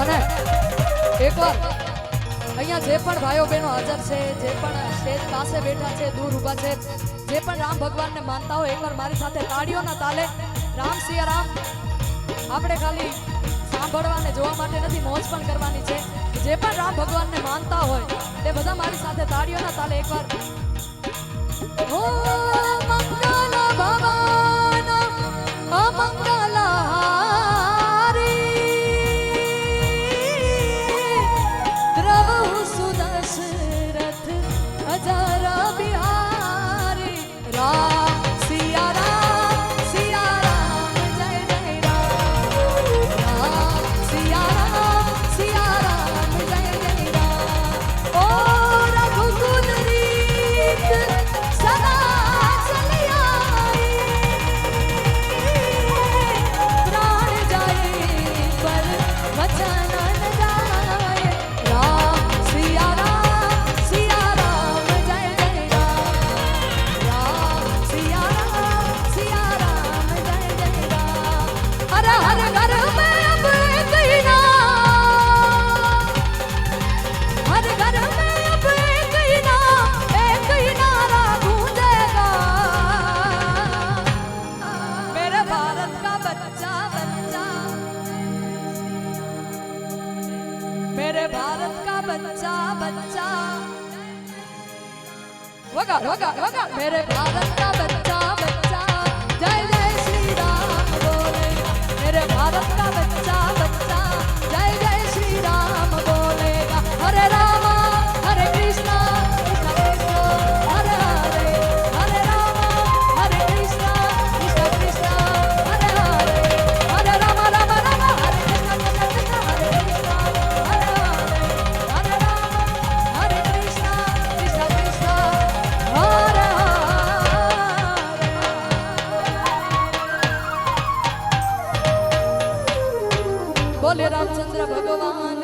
અને એકવાર અહીંયા જે પણ ભાઈઓ બહેનો હાજર છે, જે પણ સ્ટેજ પાસે બેઠા છે, દૂર ઊભા છે, જે પણ રામ ભગવાનને માનતા હોય એકવાર મારી સાથે તાળીઓના તાલે રામ સિયા રામ. આપણે ખાલી સાંભળવા અને જોવા માટે નથી, મોજ પણ કરવાની છે. જે પણ રામ ભગવાનને માનતા હોય તે બધા મારી સાથે તાળીઓના તાલે એકવાર ઓ મંગલ ભગવાન અમંગલ वगा वगा वगा मेरे भारत का बच्चा बच्चा जय जय श्री राम बोले मेरे भारत का बच्चा बच्चा जय जय श्री राम बोलेगा हरे रामा हरे कृष्णा कृष्णा कृष्णा हरे हरे हरे रामा हरे कृष्णा कृष्णा कृष्णा हरे हरे हरे रामा राम राम हरे कृष्णा कृष्णा कृष्णा हरे कृष्णा हरे हरे हरे रामा हरे कृष्णा कृष्णा कृष्णा बोले रामचंद्र भगवान